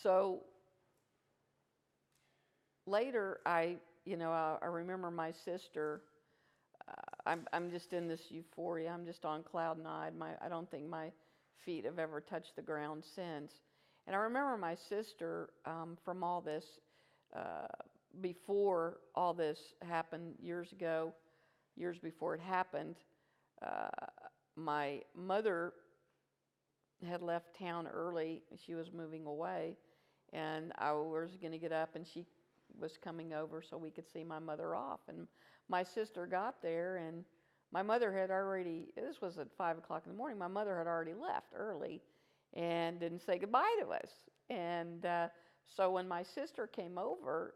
So later, I remember my sister. I'm just in this euphoria. I'm just on cloud nine. I don't think my feet have ever touched the ground since. And I remember my sister from all this, before all this happened years ago, years before it happened. My mother had left town early. She was moving away, and I was going to get up, and she was coming over so we could see my mother off. And my sister got there, and my mother had already, this was at 5 o'clock in the morning, my mother had already left early and didn't say goodbye to us. And so when my sister came over,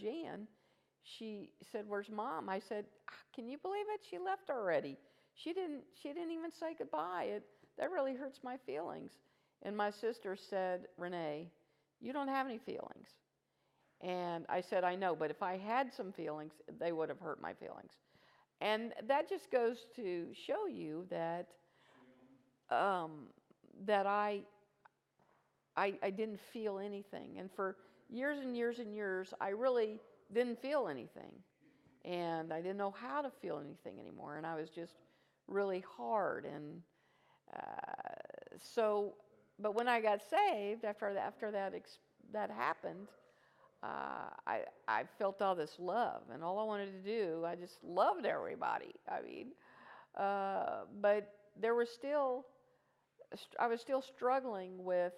Jan, she said, "Where's Mom?" I said, "Can you believe it? She left already. She didn't even say goodbye. That really hurts my feelings." And my sister said, "Renee, you don't have any feelings." And I said, "I know, but if I had some feelings, they would have hurt my feelings." And that just goes to show you that that I didn't feel anything. And for years and years and years, I really didn't feel anything. And I didn't know how to feel anything anymore. And I was just really hard. And but when I got saved, after that happened, I felt all this love, and all I wanted to do, I just loved everybody. I mean, but I was still struggling with,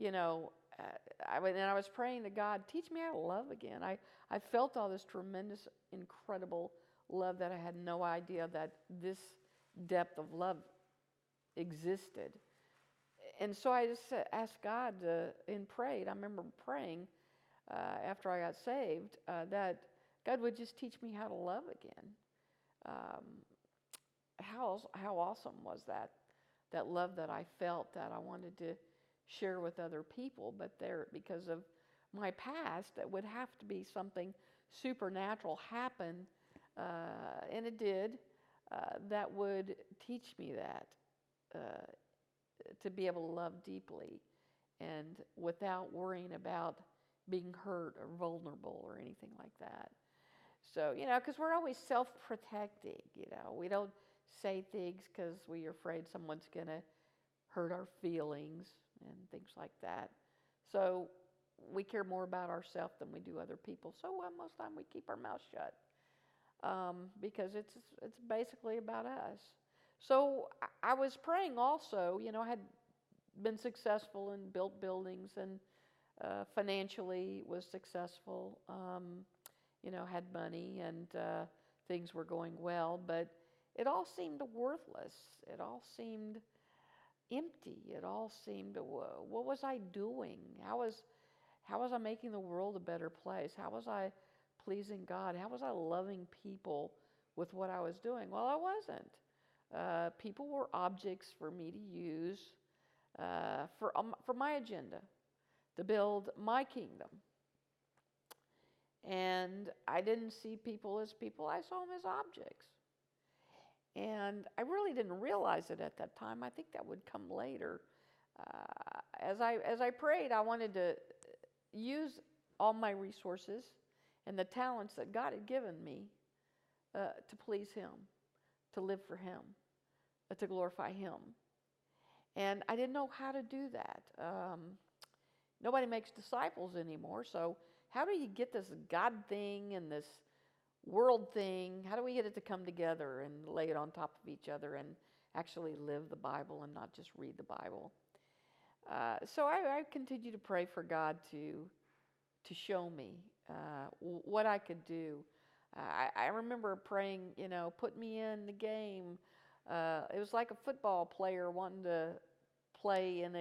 I was praying to God, teach me how to love again. I felt all this tremendous, incredible love that I had no idea that this depth of love existed. And so I just asked God and prayed. I remember praying after I got saved that God would just teach me how to love again. How awesome was that love that I felt that I wanted to share with other people, but because of my past, that would have to be something supernatural happen, and it did, that would teach me that. To be able to love deeply and without worrying about being hurt or vulnerable or anything like that. So, because we're always self-protecting, we don't say things because we're afraid someone's going to hurt our feelings and things like that. So we care more about ourselves than we do other people. So most of the time we keep our mouth shut because it's basically about us. So I was praying also, I had been successful and built buildings and financially was successful, had money and things were going well, but it all seemed worthless. It all seemed empty. It all seemed, what was I doing? How was I making the world a better place? How was I pleasing God? How was I loving people with what I was doing? Well, I wasn't. People were objects for me to use for my agenda, to build my kingdom. And I didn't see people as people. I saw them as objects. And I really didn't realize it at that time. I think that would come later. As I prayed, I wanted to use all my resources and the talents that God had given me to please Him, to live for Him, to glorify Him. And I didn't know how to do that. Nobody makes disciples anymore, so how do you get this God thing and this world thing, how do we get it to come together and lay it on top of each other and actually live the Bible and not just read the Bible? So I continue to pray for God to show me what I could do. I remember praying, put me in the game. It was like a football player wanting to play in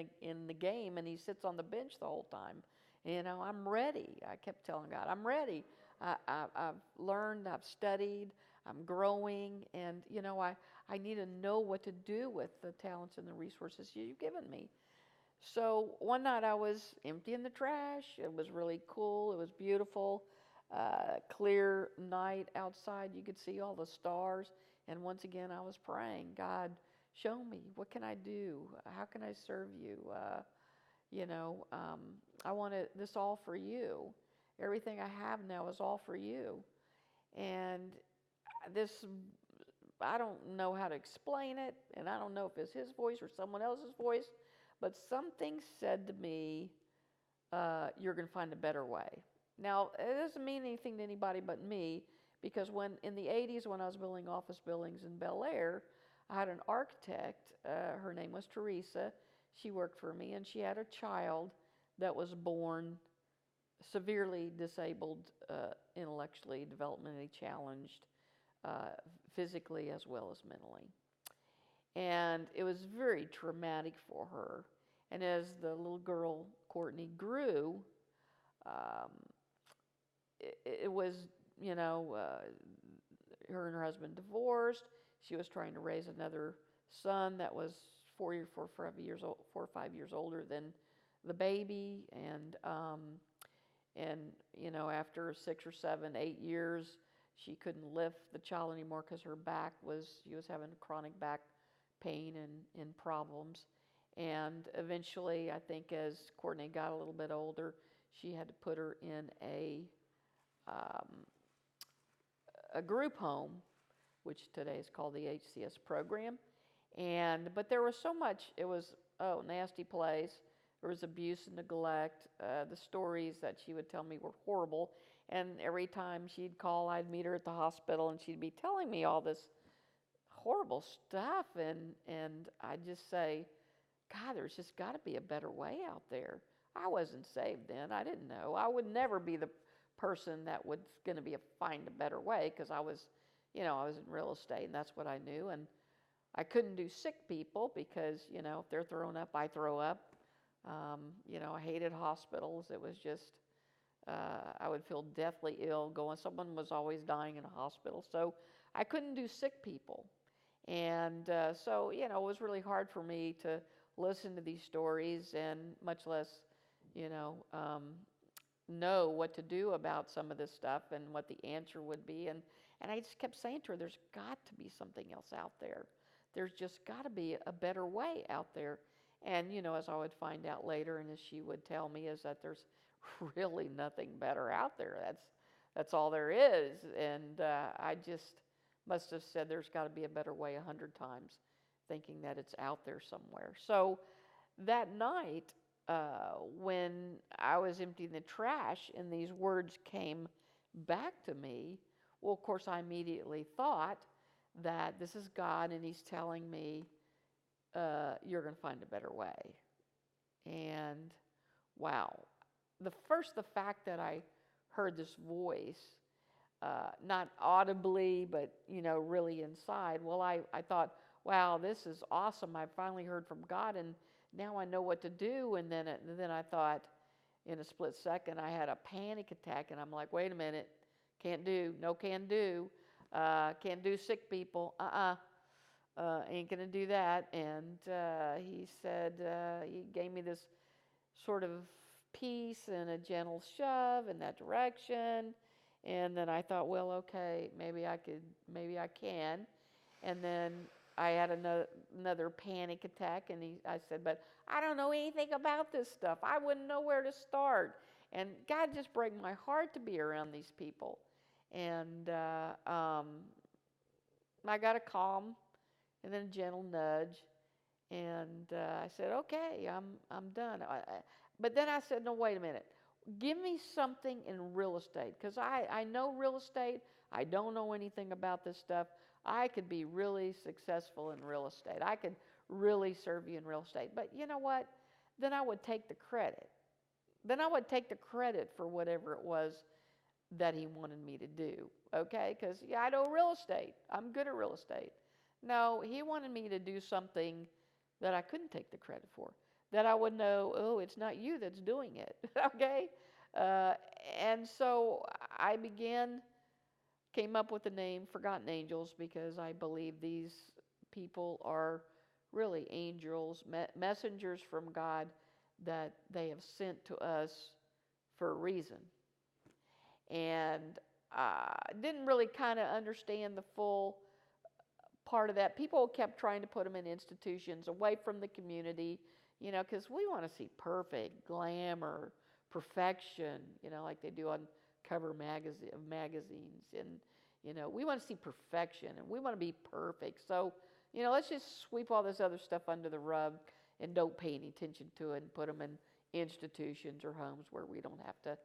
the game, and he sits on the bench the whole time. I'm ready. I kept telling God, I'm ready. I've learned, I've studied, I'm growing, and I need to know what to do with the talents and the resources you've given me. So one night I was emptying the trash. It was really cool. It was beautiful. Clear night outside. You could see all the stars. And once again, I was praying, God, show me. What can I do? How can I serve you? I want this all for you. Everything I have now is all for you. And this, I don't know how to explain it, and I don't know if it's his voice or someone else's voice, but something said to me, you're going to find a better way. Now, it doesn't mean anything to anybody but me, because when in the 80s, when I was building office buildings in Bel Air, I had an architect. Her name was Teresa. She worked for me, and she had a child that was born severely disabled, intellectually, developmentally challenged, physically as well as mentally. And it was very traumatic for her. And as the little girl, Courtney, grew, it was, her and her husband divorced. She was trying to raise another son that was 4 or 5 years older than the baby. And after 6 or 7, 8 years, she couldn't lift the child anymore because she was having chronic back pain and problems. And eventually, I think as Courtney got a little bit older, she had to put her in a group home, which today is called the HCS program. But there was so much, it was, nasty place. There was abuse and neglect. The stories that she would tell me were horrible. And every time she'd call, I'd meet her at the hospital, and she'd be telling me all this horrible stuff. And I'd just say, God, there's just got to be a better way out there. I wasn't saved then. I didn't know. I would never be the person that was going to find a better way, because I was in real estate, and that's what I knew. And I couldn't do sick people because, if they're throwing up, I throw up. I hated hospitals. It was just, I would feel deathly ill someone was always dying in a hospital. So I couldn't do sick people. And so, it was really hard for me to listen to these stories, and much less, know what to do about some of this stuff and what the answer would be. And I just kept saying to her, there's got to be something else out there. There's just got to be a better way out there. And, as I would find out later, and as she would tell me, is that there's really nothing better out there. That's all there is. And I just must have said there's got to be a better way 100 times, thinking that it's out there somewhere. So that night, when I was emptying the trash and these words came back to me, well, of course, I immediately thought that this is God, and He's telling me, you're going to find a better way. And wow, the fact that I heard this voice, not audibly, but really inside, well, I thought, wow, this is awesome. I finally heard from God, and now I know what to do. And then I thought, in a split second, I had a panic attack, and I'm like, wait a minute, can't do sick people, ain't gonna do that. And he said, he gave me this sort of peace and a gentle shove in that direction. And then I thought, well, okay, maybe I can. And then I had another panic attack, and I said, but I don't know anything about this stuff. I wouldn't know where to start. And God just broke my heart to be around these people. And I got a calm and then a gentle nudge. And I said, okay, I'm done. But then I said, no, wait a minute. Give me something in real estate, because I know real estate. I don't know anything about this stuff. I could be really successful in real estate. I could really serve you in real estate. But you know what? Then I would take the credit. Then I would take the credit for whatever it was that He wanted me to do, okay? Because, I know real estate. I'm good at real estate. No, He wanted me to do something that I couldn't take the credit for, that I would know, oh, it's not you that's doing it, okay? And so I came up with the name Forgotten Angels, because I believe these people are really angels, messengers from God that they have sent to us for a reason. And I didn't really kind of understand the full part of that. People kept trying to put them in institutions away from the community, because we want to see perfect glamour, perfection, like they do on cover magazines. And, we want to see perfection and we want to be perfect. So, let's just sweep all this other stuff under the rug and don't pay any attention to it and put them in institutions or homes where we don't have to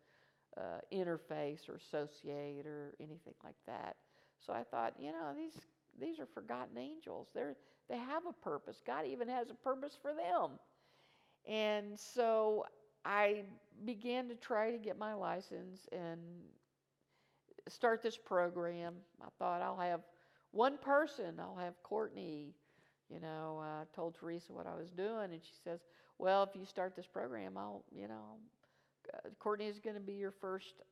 interface or associate or anything like that. So I thought, these are forgotten angels. They have a purpose. God even has a purpose for them. And so I began to try to get my license and start this program. I thought I'll have one person. I'll have Courtney. I told Teresa what I was doing, and she says, "Well, if you start this program, Courtney is going to be your first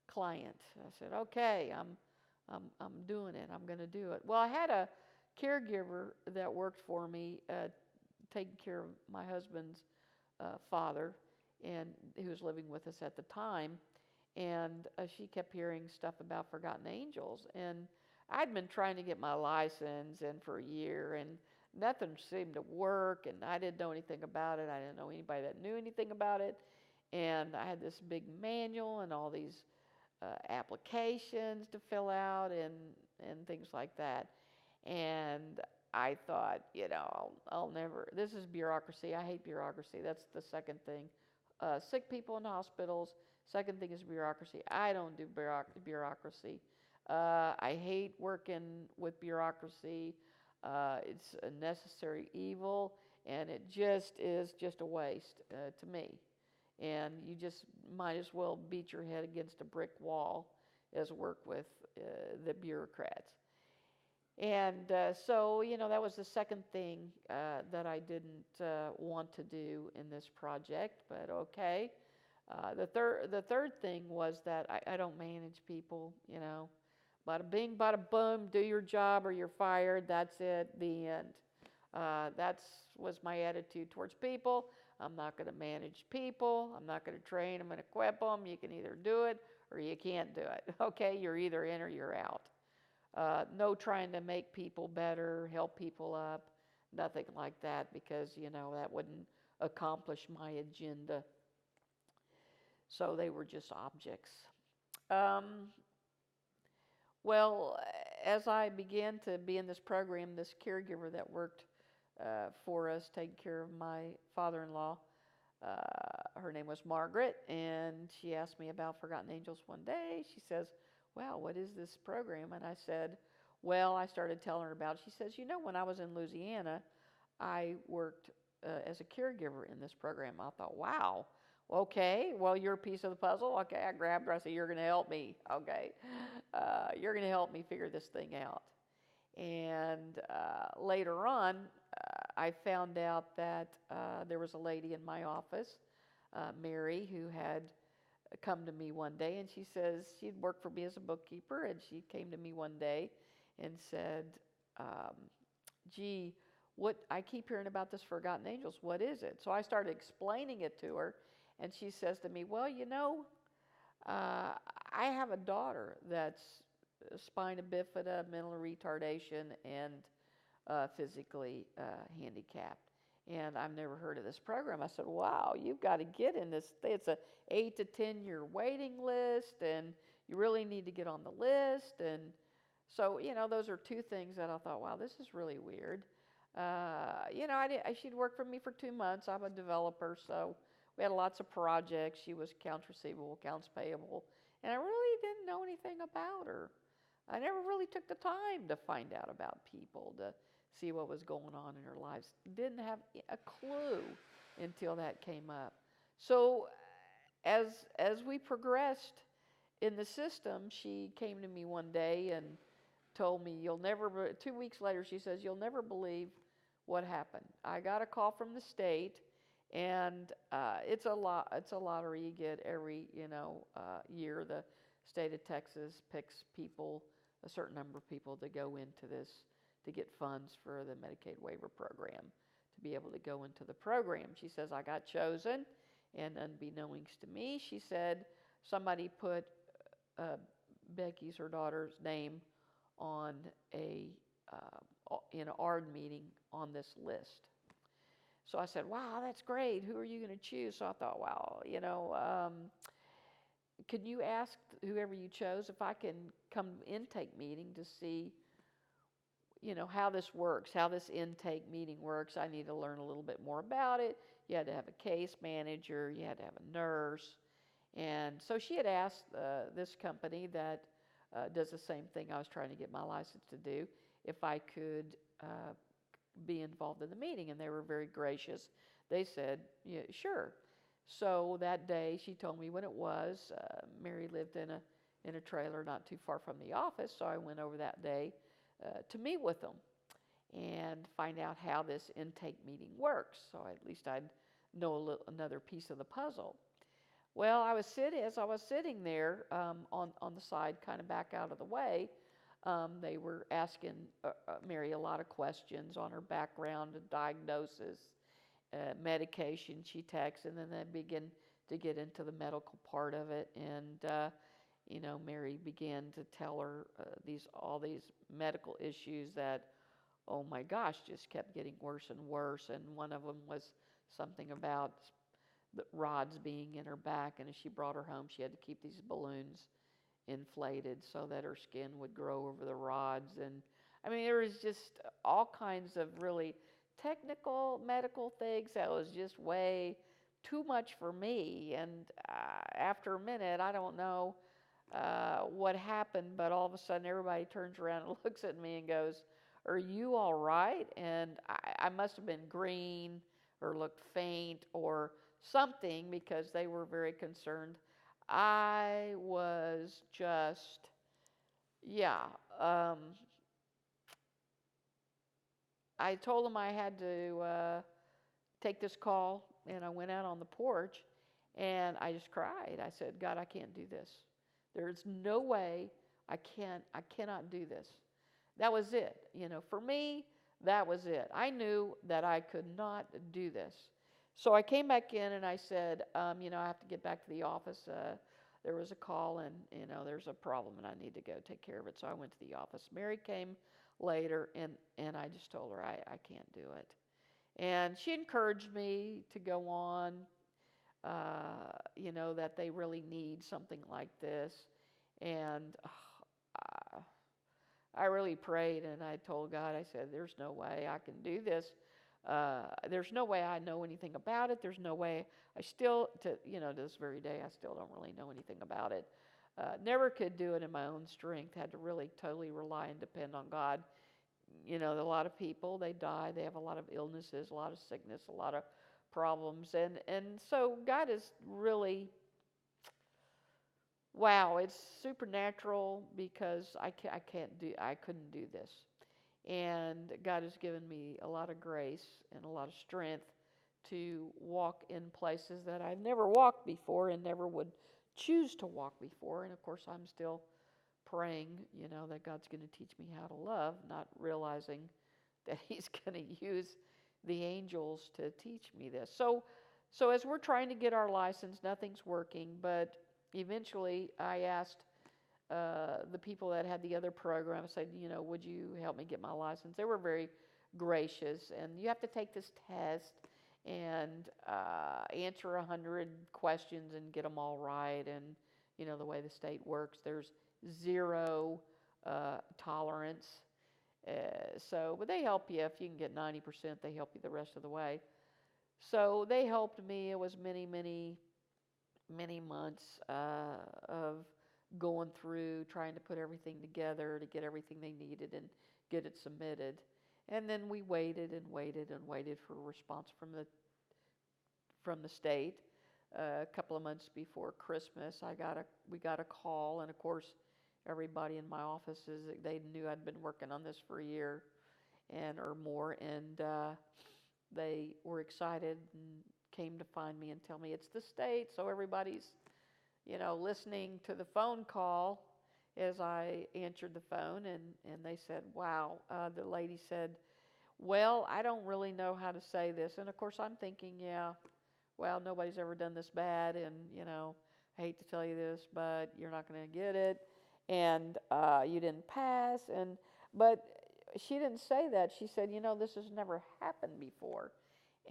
client." I said, "Okay, I'm doing it. I'm going to do it." Well, I had a caregiver that worked for me, taking care of my husband's father, and who was living with us at the time. And she kept hearing stuff about forgotten angels. And I'd been trying to get my license in for a year, and nothing seemed to work, and I didn't know anything about it. I didn't know anybody that knew anything about it. And I had this big manual and all these applications to fill out and things like that. And I thought, I'll never, this is bureaucracy. I hate bureaucracy. That's the second thing. Sick people in hospitals. Second thing is bureaucracy. I don't do bureaucracy. I hate working with bureaucracy. It's a necessary evil, and it just is just a waste to me. And you just might as well beat your head against a brick wall as work with the bureaucrats. And so, that was the second thing that I didn't want to do in this project, but okay. The third thing was that I don't manage people, Bada bing, bada boom, do your job or you're fired, that's it, the end. That was my attitude towards people. I'm not going to manage people. I'm not going to train them and equip them. You can either do it or you can't do it. Okay, you're either in or you're out. No trying to make people better, help people up, nothing like that, because, that wouldn't accomplish my agenda. So they were just objects. Well, as I began to be in this program, this caregiver that worked for us, taking care of my father-in-law, her name was Margaret, and she asked me about Forgotten Angels one day. She says, "Wow, what is this program?" And I said, well, I started telling her about it. She says, when I was in Louisiana, I worked as a caregiver in this program. I thought, wow, okay, well, you're a piece of the puzzle. Okay, I grabbed her. I said, you're going to help me. Okay, you're going to help me figure this thing out. And later on, I found out that there was a lady in my office, Mary, who had come to me one day, and she says she'd worked for me as a bookkeeper, and she came to me one day and said, gee, I keep hearing about this Forgotten Angels. What is it? So I started explaining it to her, and she says to me, well, I have a daughter that's spina bifida, mental retardation, and physically handicapped. And I've never heard of this program. I said, wow, you've got to get in this. It's a 8 to 10 year waiting list, and you really need to get on the list. And so, those are two things that I thought, wow, this is really weird. She'd worked for me for 2 months. I'm a developer, so we had lots of projects. She was accounts receivable, accounts payable, and I really didn't know anything about her. I never really took the time to find out about people, to see what was going on in her lives. Didn't have a clue until that came up. So as we progressed in the system, she came to me one day and told me, 2 weeks later, she says, you'll never believe what happened. I got a call from the state, and it's a lottery you get every year. The state of Texas picks people, a certain number of people, to go into this, to get funds for the Medicaid waiver program, to be able to go into the program. She says, I got chosen, and unbeknownst to me, she said, somebody put Becky's, her daughter's name, in an ARD meeting on this list. So I said, wow, that's great. Who are you going to choose? So I thought, wow, could you ask whoever you chose if I can come to intake meeting to see, how this works, how this intake meeting works. I need to learn a little bit more about it. You had to have a case manager, you had to have a nurse. And so she had asked this company that does the same thing I was trying to get my license to do, if I could be involved in the meeting, and they were very gracious. They said, yeah, sure. So that day, she told me when it was. Mary lived in a trailer not too far from the office, so I went over that day to meet with them and find out how this intake meeting works. So at least I'd know another piece of the puzzle. Well, as I was sitting there on the side, kind of back out of the way, they were asking Mary a lot of questions on her background, diagnosis, medication she takes, and then they begin to get into the medical part of it. And Mary began to tell her all these medical issues that, oh my gosh, just kept getting worse and worse. And one of them was something about the rods being in her back, and as she brought her home, she had to keep these balloons inflated so that her skin would grow over the rods. And I mean, there was just all kinds of really technical medical things that was just way too much for me. And after a minute, I don't know what happened, but all of a sudden everybody turns around and looks at me and goes, are you all right? And I must have been green or looked faint or something, because they were very concerned. I was just, yeah. I told them I had to take this call, and I went out on the porch, and I just cried. I said, God, I can't do this. There's no way I cannot do this. That was it. For me, that was it. I knew that I could not do this. So I came back in and I said, I have to get back to the office. There was a call, and, there's a problem, and I need to go take care of it. So I went to the office. Mary came later, and I just told her I can't do it. And she encouraged me to go on, that they really need something like this. And I really prayed, and I told God, I said, there's no way I can do this. There's no way I know anything about it. There's no way I still, to this very day, I still don't really know anything about it. Never could do it in my own strength. Had to really totally rely and depend on God. A lot of people, they die. They have a lot of illnesses, a lot of sickness, a lot of problems. And so God is really, wow, it's supernatural, because I couldn't do this. And God has given me a lot of grace and a lot of strength to walk in places that I've never walked before and never would choose to walk before. And of course, I'm still praying, that God's going to teach me how to love, not realizing that He's going to use the angels to teach me this. So as we're trying to get our license, nothing's working, but eventually I asked the people that had the other program, I said, would you help me get my license? They were very gracious, and you have to take this test and answer 100 questions and get them all right. And the way the state works, there's zero tolerance. But they help you. If you can get 90%, they help you the rest of the way. So they helped me. It was many, many, many months of going through, trying to put everything together to get everything they needed and get it submitted. And then we waited and waited and waited for a response from the state. A couple of months before Christmas, we got a call, and of course, everybody in my offices, they knew I'd been working on this for a year or more, and they were excited and came to find me and tell me it's the state. So everybody's listening to the phone call as I answered the phone, and they said, wow. The lady said, well, I don't really know how to say this. And of course, I'm thinking, yeah, well, nobody's ever done this bad, and, I hate to tell you this, but you're not going to get it, and you didn't pass. But she didn't say that. She said, this has never happened before.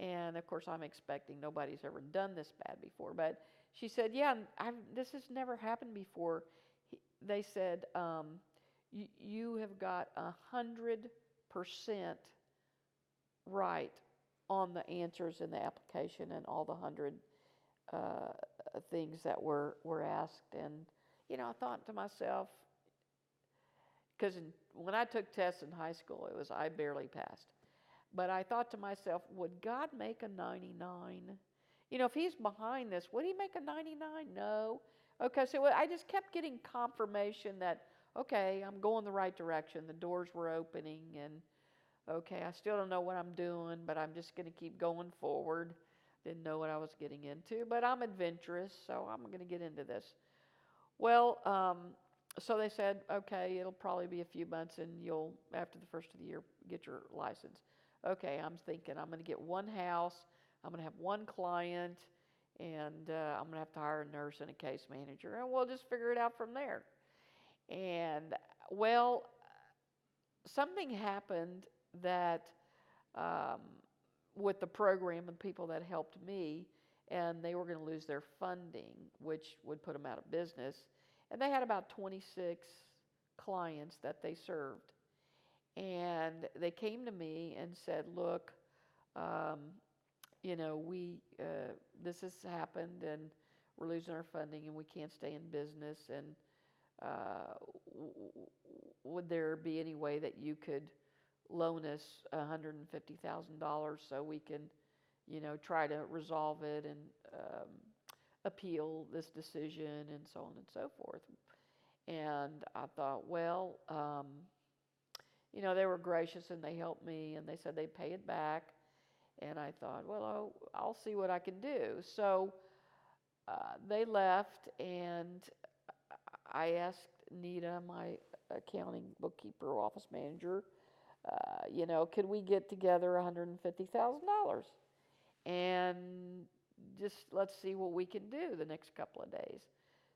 And of course, I'm expecting nobody's ever done this bad before. But she said, yeah, this has never happened before. They said, you have got 100% right on the answers in the application and all the 100 things that were asked. And, I thought to myself, because when I took tests in high school, I barely passed. But I thought to myself, would God make a 99? If he's behind this, would he make a 99? No. Okay, so I just kept getting confirmation that, okay, I'm going the right direction. The doors were opening, and okay, I still don't know what I'm doing, but I'm just going to keep going forward. Didn't know what I was getting into, but I'm adventurous, so I'm going to get into this. Well, so they said, okay, it'll probably be a few months, and you'll, after the first of the year, get your license. Okay, I'm thinking I'm going to get one house, I'm going to have one client, and I'm going to have to hire a nurse and a case manager, and we'll just figure it out from there. And, well, something happened that with the program and people that helped me, and they were going to lose their funding, which would put them out of business. And they had about 26 clients that they served. And they came to me and said, look, this has happened, and we're losing our funding, and we can't stay in business. And would there be any way that you could loan us $150,000 so we can, try to resolve it and appeal this decision and so on and so forth? And I thought, well, they were gracious and they helped me, and they said they'd pay it back. And I thought, well, I'll see what I can do. So they left, and I asked Nita, my accounting bookkeeper, office manager, could we get together $150,000? And just let's see what we can do the next couple of days.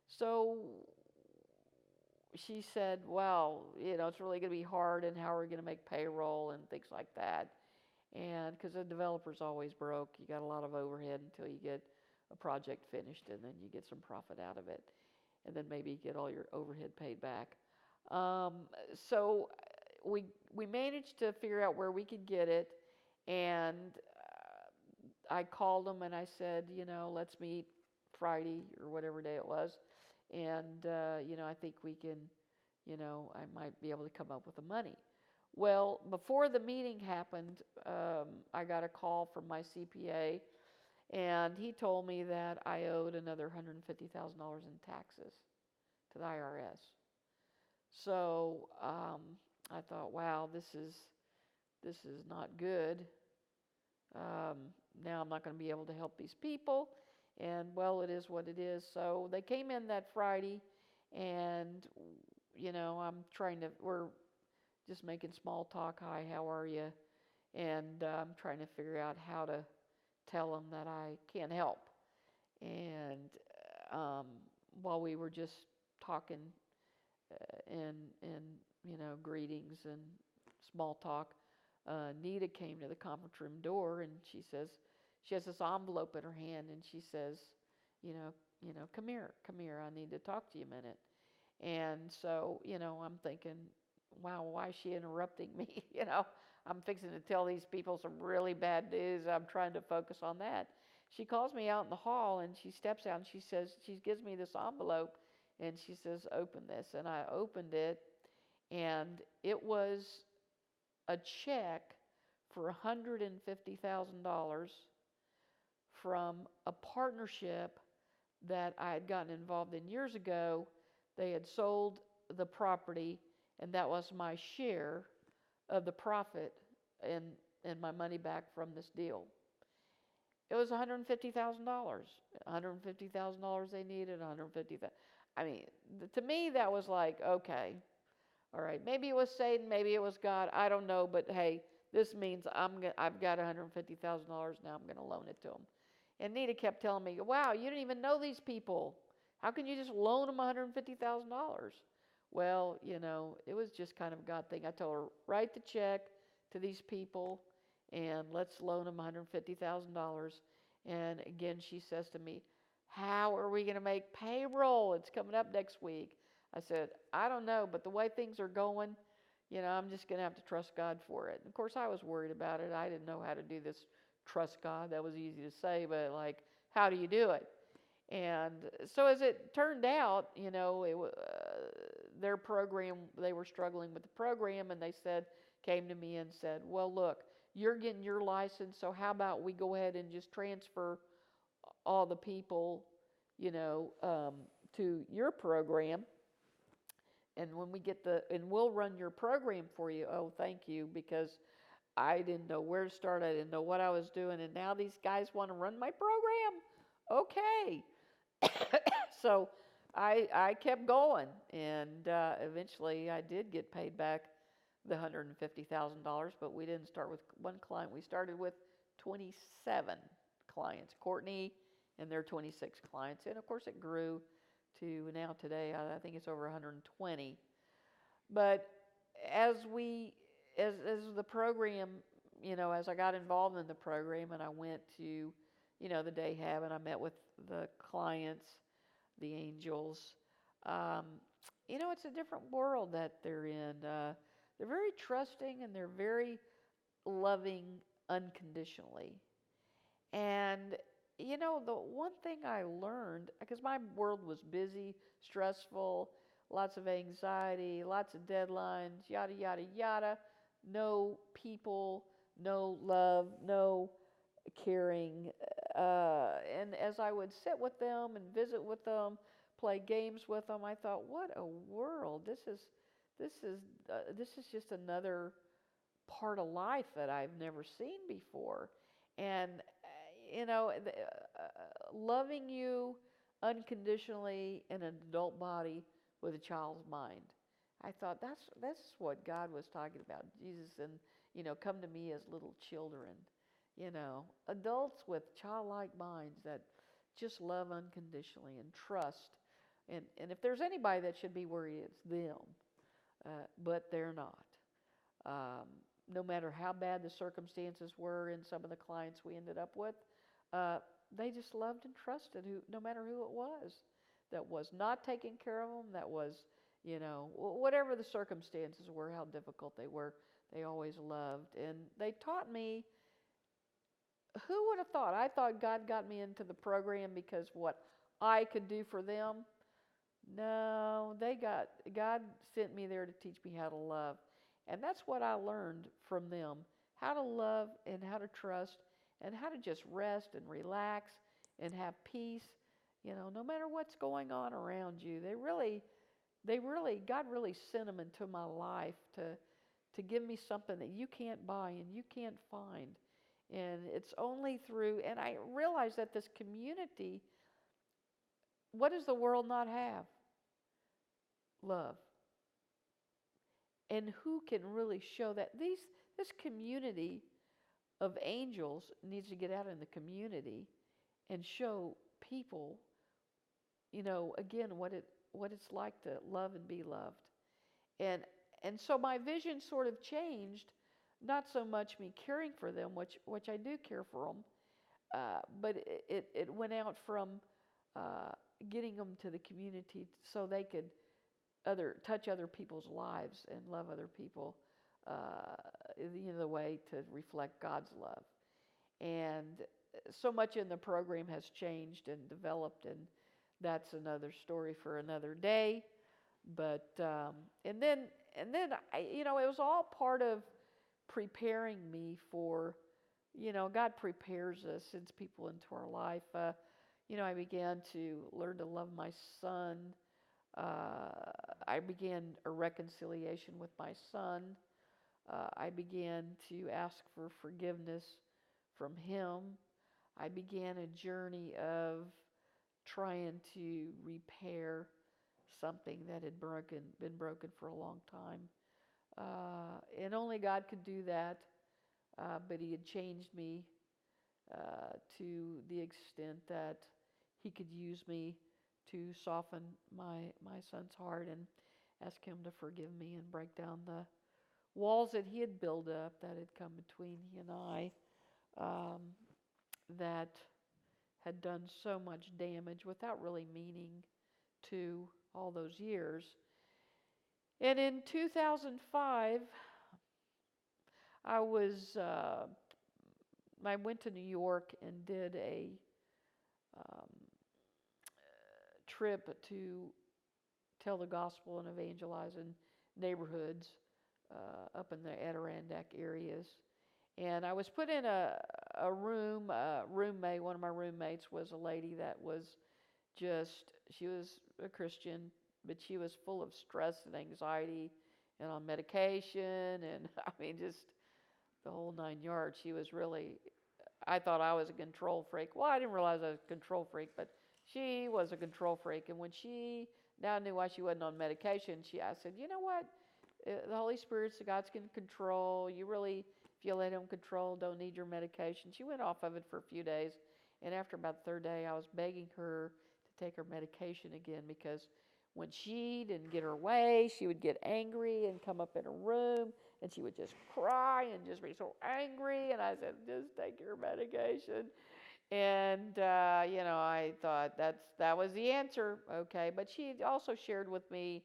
So she said, well, it's really going to be hard, and how are we going to make payroll and things like that? And because the developer's always broke, you got a lot of overhead until you get a project finished, and then you get some profit out of it, and then maybe get all your overhead paid back. So we managed to figure out where we could get it, and I called them and I said, let's meet Friday or whatever day it was, and I think we can, I might be able to come up with the money. Well, before the meeting happened, I got a call from my CPA, and he told me that I owed another $150,000 in taxes to the IRS. So I thought, wow, this is not good. Now I'm not going to be able to help these people, and well, it is what it is. So they came in that Friday, and we're just making small talk. Hi, how are you? And I'm trying to figure out how to tell them that I can't help. And while we were just talking and greetings and small talk, Nita came to the conference room door, and she says, she has this envelope in her hand, and she says, come here, I need to talk to you a minute. And so, I'm thinking, wow, why is she interrupting me? I'm fixing to tell these people some really bad news. I'm trying to focus on that. She calls me out in the hall, and she steps out, and she gives me this envelope, and she says, open this. And I opened it, and it was a check for $150,000 from a partnership that I had gotten involved in years ago. They had sold the property, and that was my share of the profit and my money back from this deal. It was $150,000. $150,000 they needed, $150,000. I mean, to me, that was like, okay, all right, maybe it was Satan, maybe it was God, I don't know, but hey, this means I've got $150,000, now I'm going to loan it to them. And Nita kept telling me, wow, you didn't even know these people. How can you just loan them $150,000? Well, it was just kind of a God thing. I told her, write the check to these people, and let's loan them $150,000. And again, she says to me, how are we going to make payroll? It's coming up next week. I said, I don't know, but the way things are going, I'm just going to have to trust God for it. And of course, I was worried about it. I didn't know how to do this trust God. That was easy to say, but like, how do you do it? And so as it turned out, their program, they were struggling with the program, and came to me and said, well, look, you're getting your license, so how about we go ahead and just transfer all the people, to your program, and when we get and we'll run your program for you. Oh, thank you, because I didn't know where to start. I didn't know what I was doing, and now these guys want to run my program. Okay. So I kept going, and eventually I did get paid back the $150,000, but we didn't start with one client. We started with 27 clients. Courtney and their 26 clients, and of course it grew to now today, I think it's over 120. But as the program, as I got involved in the program, and I went to, the day hab, and I met with the clients, the angels, it's a different world that they're in. They're very trusting, and they're very loving unconditionally. And the one thing I learned, because my world was busy, stressful, lots of anxiety, lots of deadlines, yada, yada, yada, no people, no love, no caring. And as I would sit with them and visit with them, play games with them, I thought, what a world. This is just another part of life that I've never seen before. And loving you unconditionally in an adult body with a child's mind. I thought that's what God was talking about. Jesus and come to me as little children. Adults with childlike minds that just love unconditionally and trust. And if there's anybody that should be worried, it's them. But they're not. No matter how bad the circumstances were in some of the clients we ended up with, they just loved and trusted no matter who it was that was not taking care of them, that was, whatever the circumstances were, how difficult they were, they always loved. And they taught me, who would have thought? I thought God got me into the program because what I could do for them. No, God sent me there to teach me how to love. And that's what I learned from them, how to love and how to trust and how to just rest and relax and have peace, no matter what's going on around you. God really sent them into my life to give me something that you can't buy and you can't find. And it's only through, and I realize that this community, what does the world not have? Love. And who can really show that? This community of angels needs to get out in the community and show people, again, what it's like to love and be loved. And so my vision sort of changed, not so much me caring for them, which I do care for them, but it went out from getting them to the community so they could touch other people's lives and love other people, the way to reflect God's love. And so much in the program has changed and developed, and that's another story for another day. But and then it was all part of preparing me for, God prepares us, sends people into our life. I began to learn to love my son. I began a reconciliation with my son. I began to ask for forgiveness from him. I began a journey of trying to repair something that had been broken for a long time. And only God could do that. But he had changed me to the extent that he could use me to soften my son's heart and ask him to forgive me and break down the walls that he had built up that had come between he and I, um, that had done so much damage without really meaning to all those years. And in 2005, I was I went to New York and did a um, trip to tell the gospel and evangelize in neighborhoods up in the Adirondack areas. And I was put in a room. Roommate, one of my roommates was a lady that was she was a Christian, but she was full of stress and anxiety and on medication. And I mean, just the whole 9 yards. She was really, I thought I was a control freak. Well, I didn't realize I was a control freak, but she was a control freak. And when she now knew why she wasn't on medication, I said, you know what? The Holy Spirit's the God's in control. You really, if you let Him control, don't need your medication. She went off of it for a few days. And after about the third day, I was begging her to take her medication again, because when she didn't get her way, she would get angry and come up in her room, and she would just cry and just be so angry. And I said, just take your medication. And, I thought that was the answer. Okay. But she also shared with me,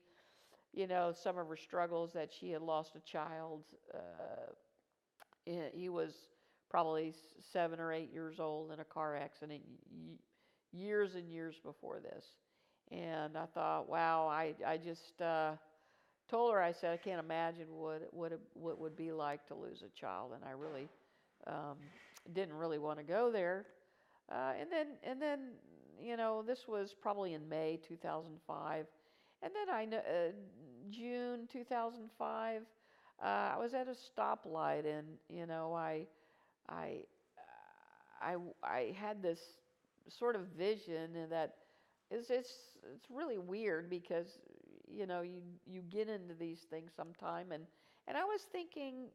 some of her struggles, that she had lost a child. He was probably 7 or 8 years old in a car accident years and years before this. And I thought, wow, I just told her, I said, I can't imagine what would be like to lose a child. And I really didn't really want to go there. And then, this was probably in May 2005. And then June 2005, I was at a stoplight, and I I had this sort of vision, and that it's really weird, because you get into these things sometime, and I was thinking,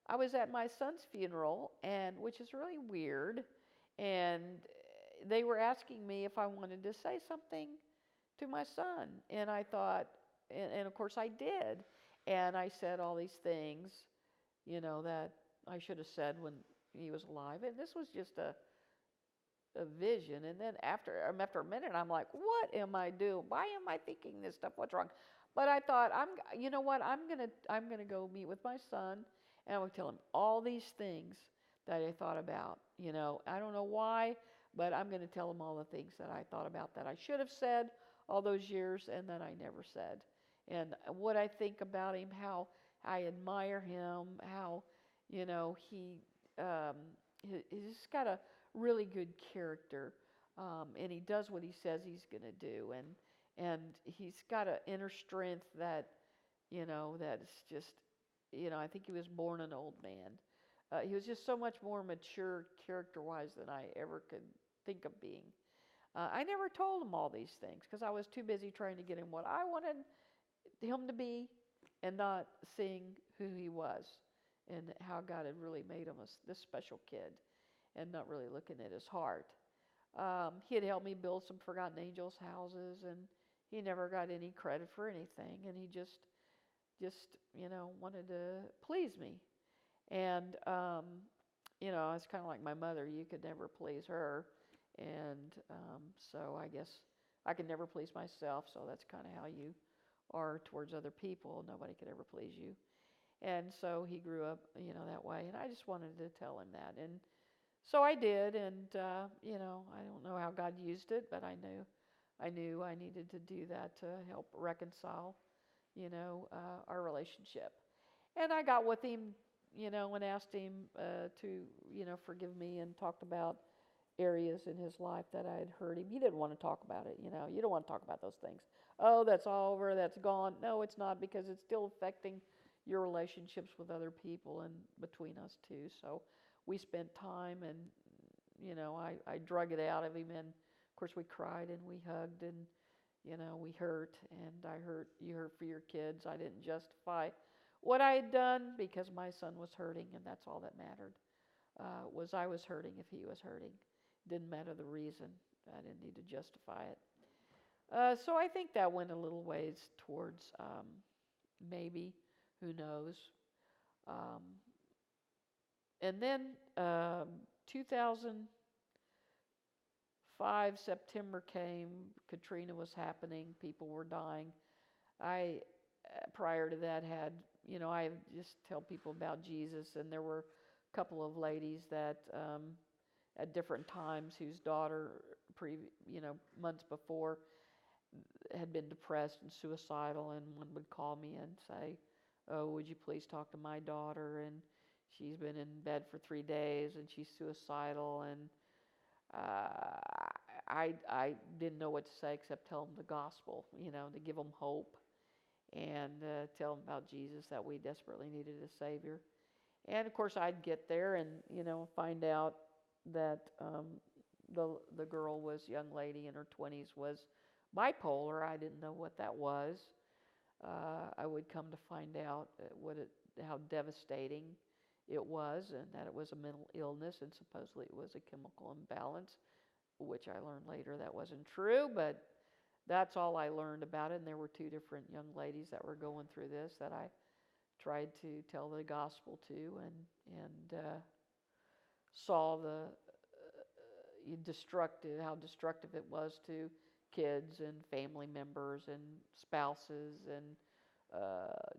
I was at my son's funeral, and which is really weird, and they were asking me if I wanted to say something to my son. And I thought, and of course I did. And I said all these things, that I should have said when he was alive. And this was just a vision. And then after a minute, I'm like, what am I doing? Why am I thinking this stuff? What's wrong? But I thought, you know what? I'm gonna go meet with my son, and I'm gonna tell him all these things that I thought about. I don't know why, but I'm gonna tell him all the things that I thought about that I should have said all those years, and that I never said. And what I think about him, how I admire him, how he's got a really good character, and he does what he says he's going to do, and he's got an inner strength that that is just, I think he was born an old man. He was just so much more mature character-wise than I ever could think of being. I never told him all these things, because I was too busy trying to get him what I wanted him to be, and not seeing who he was and how God had really made him this special kid, and not really looking at his heart. He had helped me build some Forgotten Angels houses, and he never got any credit for anything, and he just wanted to please me. And it's kind of like my mother. You could never please her. And so I guess I could never please myself, so that's kind of how you are towards other people. Nobody could ever please you. And so he grew up, that way. And I just wanted to tell him that. And so I did. And, I don't know how God used it, but I knew I needed to do that to help reconcile, our relationship. And I got with him, and asked him to, forgive me, and talked about areas in his life that I had hurt him. He didn't want to talk about it. You don't want to talk about those things. Oh, that's all over, that's gone. No, it's not, because it's still affecting your relationships with other people and between us too. So we spent time, and I drug it out of him, and of course we cried and we hugged, and we hurt, and you hurt for your kids. I didn't justify what I had done, because my son was hurting, and that's all that mattered. Was I was hurting if he was hurting. Didn't matter the reason. I didn't need to justify it. So I think that went a little ways towards maybe Who knows? Um, and then 2005 September came. Katrina was happening. People were dying. I prior to that had, I just tell people about Jesus, and there were a couple of ladies that at different times whose daughter, months before, had been depressed and suicidal, and one would call me and say, "Oh, would you please talk to my daughter? And she's been in bed for 3 days, and she's suicidal." And I didn't know what to say except tell them the gospel, to give them hope, and tell them about Jesus, that we desperately needed a Savior. And of course, I'd get there and find out that the girl young lady in her 20s, was bipolar. I didn't know what that was. I would come to find out how devastating it was, and that it was a mental illness, and supposedly it was a chemical imbalance, which I learned later that wasn't true, but that's all I learned about it. And there were two different young ladies that were going through this that I tried to tell the gospel to, and saw how destructive it was to kids and family members and spouses, and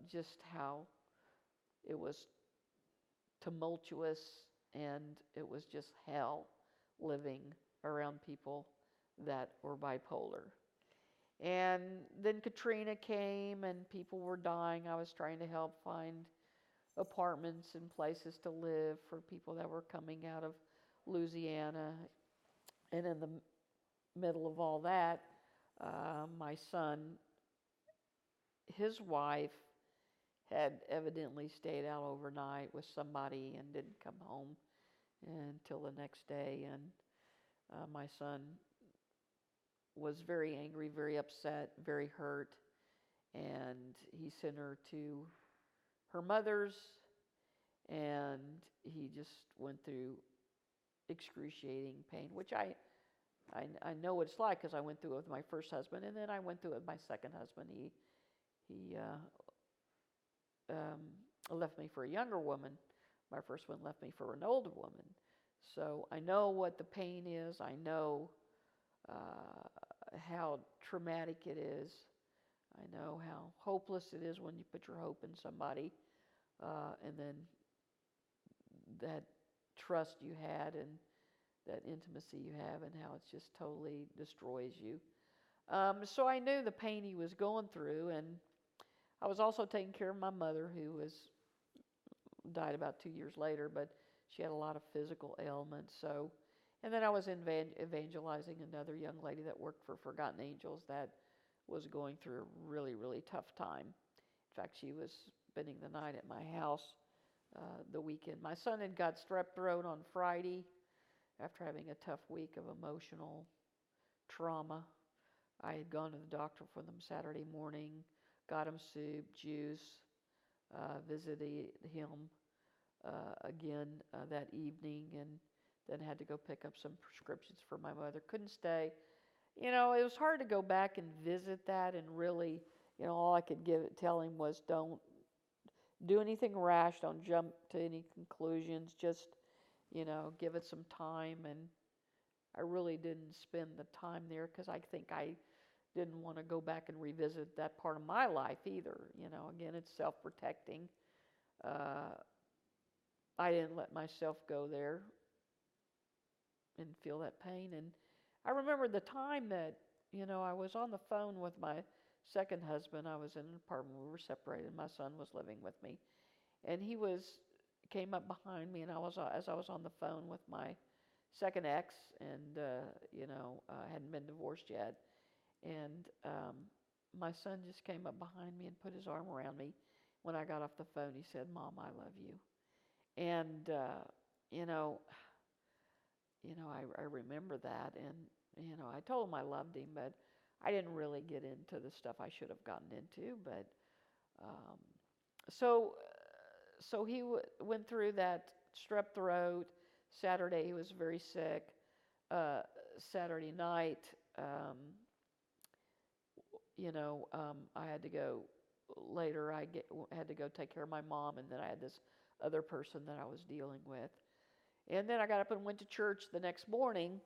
just how it was tumultuous, and it was just hell living around people that were bipolar. And then Katrina came, and people were dying. I was trying to help find apartments and places to live for people that were coming out of Louisiana. And in the middle of all that, my son, his wife, had evidently stayed out overnight with somebody and didn't come home until the next day. And my son was very angry, very upset, very hurt, and he sent her to her mother's, and he just went through excruciating pain, which I know what it's like, because I went through it with my first husband, and then I went through it with my second husband. He left me for a younger woman. My first one left me for an older woman. So I know what the pain is. I know how traumatic it is. I know how hopeless it is when you put your hope in somebody, and then that trust you had and that intimacy you have, and how it just totally destroys you. So I knew the pain he was going through, and I was also taking care of my mother, who died about 2 years later, but she had a lot of physical ailments. So, and then I was evangelizing another young lady that worked for Forgotten Angels that was going through a really, really tough time. In fact, she was spending the night at my house the weekend. My son had got strep throat on Friday after having a tough week of emotional trauma. I had gone to the doctor for them Saturday morning, got him soup, juice, visited him again that evening, and then had to go pick up some prescriptions for my mother. Couldn't stay. It was hard to go back and visit that, and really, all I could tell him was, don't do anything rash, don't jump to any conclusions, just, give it some time. And I really didn't spend the time there, because I think I didn't want to go back and revisit that part of my life either. Again, it's self-protecting. I didn't let myself go there and feel that pain. And I remember the time that, I was on the phone with my second husband. I was in an apartment. We were separated. My son was living with me. And he came up behind me, and as I was on the phone with my second ex, and, hadn't been divorced yet. And my son just came up behind me and put his arm around me. When I got off the phone, he said, "Mom, I love you." And, I remember that, and, I told him I loved him, but I didn't really get into the stuff I should have gotten into. But so he went through that strep throat. Saturday, he was very sick. Saturday night, I had to go later had to go take care of my mom, and then I had this other person that I was dealing with. And then I got up and went to church the next morning,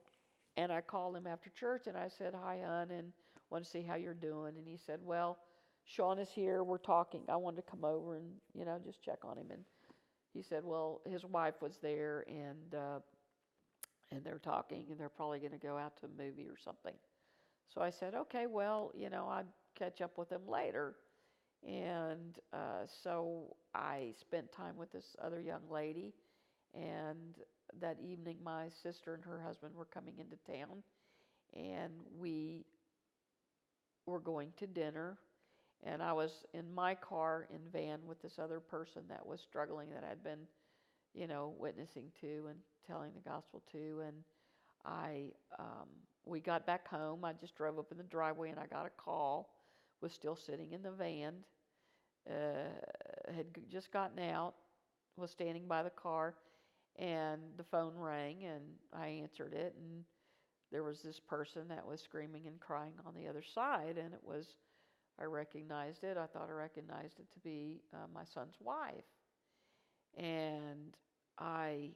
and I called him after church, and I said, "Hi, hon, and want to see how you're doing." And he said, "Well, Sean is here. We're talking. I wanted to come over and, just check on him." And he said, "Well, his wife was there, and they're talking, and they're probably going to go out to a movie or something." So I said, "Okay, well, I'd catch up with them later." And so I spent time with this other young lady, and that evening my sister and her husband were coming into town, and we were going to dinner, and I was in my car in van with this other person that was struggling, that I'd been, witnessing to and telling the gospel to. And we got back home. I just drove up in the driveway, and I got a call. Was still sitting in the van, had just gotten out, was standing by the car, and the phone rang, and I answered it, and there was this person that was screaming and crying on the other side, and I recognized it. I thought I recognized it to be my son's wife. And I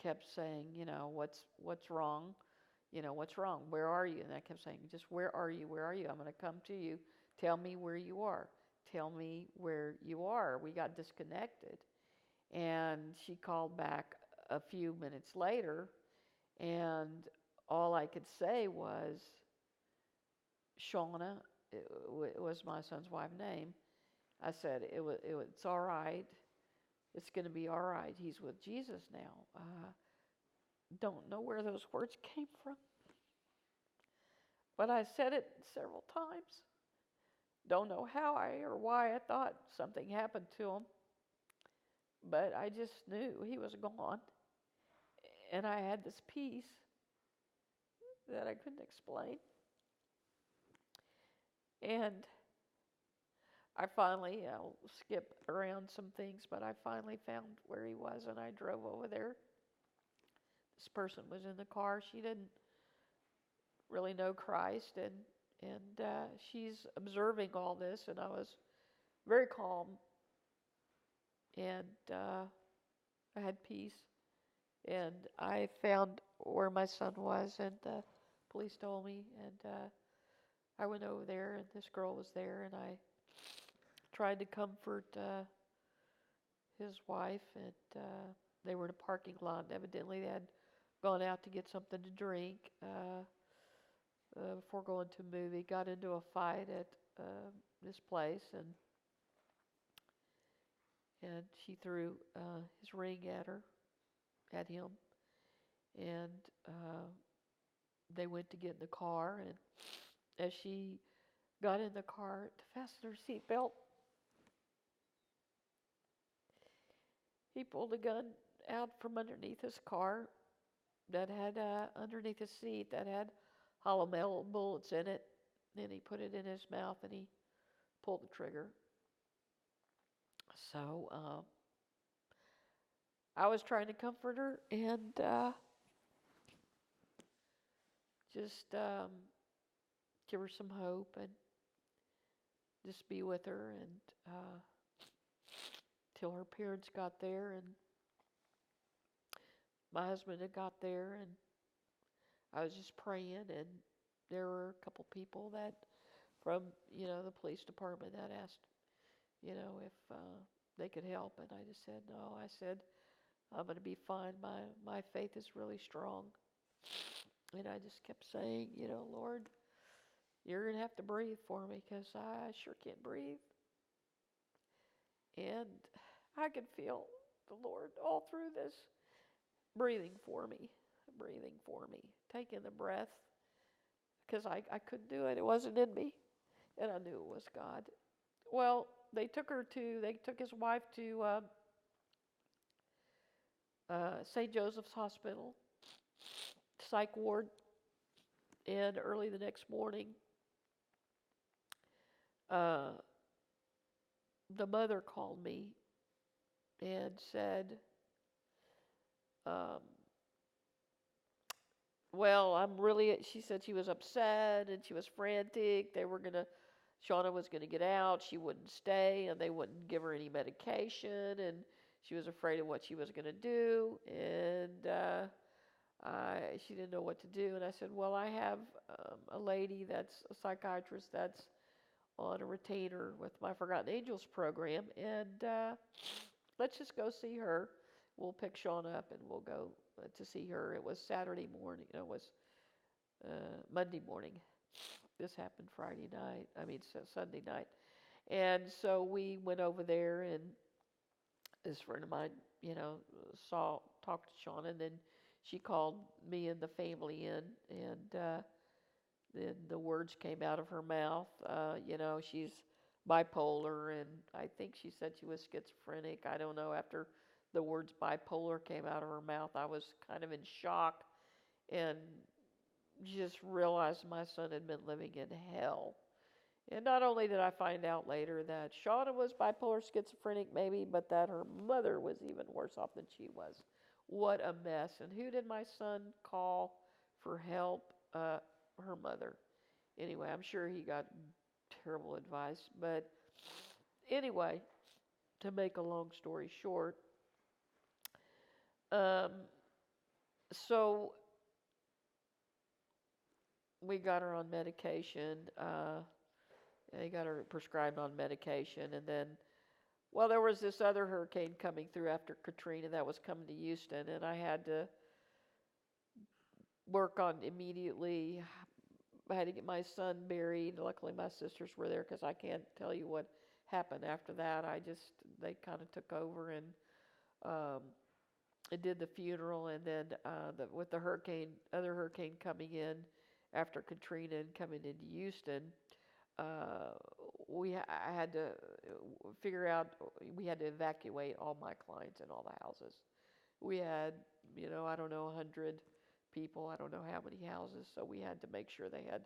kept saying, what's wrong? What's wrong? Where are you? And I kept saying, just where are you? Where are you? I'm going to come to you. Tell me where you are. Tell me where you are. We got disconnected. And she called back a few minutes later, and all I could say was, Shauna, it was my son's wife's name. I said, it's all right. It's going to be all right. He's with Jesus now. Don't know where those words came from, but I said it several times. Don't know how or why I thought something happened to him, but I just knew he was gone, and I had this peace that I couldn't explain. And I finally, I'll skip around some things, but I finally found where he was, and I drove over there. This person was in the car. She didn't really know Christ, and she's observing all this, and I was very calm, and I had peace, and I found where my son was, and the police told me, and I went over there, and this girl was there, and I tried to comfort his wife, and they were in a parking lot. Evidently, they had gone out to get something to drink before going to a movie. Got into a fight at this place, and she threw his ring at him, and they went to get in the car, and as she got in the car to fasten her seatbelt, he pulled a gun out from underneath his car that had, underneath his seat, that had hollow metal bullets in it. Then he put it in his mouth, and he pulled the trigger. So I was trying to comfort her, and just give her some hope, and just be with her, and till her parents got there, and my husband had got there, and I was just praying, and there were a couple people that from, the police department that asked, if they could help, and I just said no. I said, I'm going to be fine. My faith is really strong. And I just kept saying, Lord, you're going to have to breathe for me, because I sure can't breathe. And I could feel the Lord all through this breathing for me, taking the breath, because I couldn't do it. It wasn't in me, and I knew it was God. Well, they took his wife to St. Joseph's Hospital, psych ward, and early the next morning, the mother called me and said, well, she said she was upset and she was frantic. They were going to Shauna was going to get out. She wouldn't stay, and they wouldn't give her any medication, and she was afraid of what she was going to do, and she didn't know what to do. And I said, well, I have a lady that's a psychiatrist that's on a retainer with my Forgotten Angels program, and let's just go see her. We'll pick Shauna up, and we'll go to see her. It was Saturday morning. It was Monday morning. This happened Sunday night. And so we went over there, and this friend of mine, talked to Shauna, and then she called me and the family in, and then the words came out of her mouth. She's bipolar, and I think she said she was schizophrenic. I don't know. After the words bipolar came out of her mouth, I was kind of in shock and just realized my son had been living in hell. And not only did I find out later that Shauna was bipolar schizophrenic, maybe, but that her mother was even worse off than she was. What a mess. And who did my son call for help? Her mother. Anyway, I'm sure he got terrible advice. But anyway, to make a long story short, so we got her on medication. They got her prescribed on medication, and then, well, there was this other hurricane coming through after Katrina that was coming to Houston, and I had to work on immediately. I had to get my son buried. Luckily, my sisters were there because I can't tell you what happened after that. They kind of took over and did the funeral, and then with the other hurricane coming in after Katrina and coming into Houston, I had to figure out, we had to evacuate all my clients in all the houses. We had, I don't know, 100 people, I don't know how many houses, so we had to make sure they had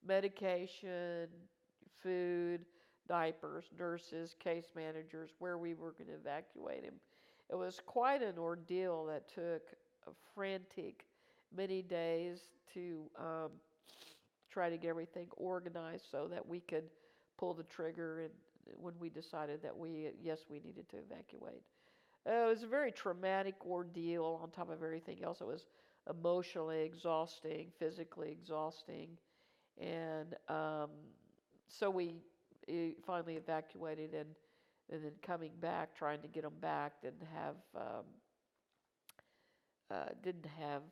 medication, food, diapers, nurses, case managers, where we were going to evacuate him. It was quite an ordeal that took a frantic many days to try to get everything organized so that we could pull the trigger and when we decided that we needed to evacuate. It was a very traumatic ordeal on top of everything else. It was emotionally exhausting, physically exhausting, and so we finally evacuated, and then coming back, trying to get them back, didn't have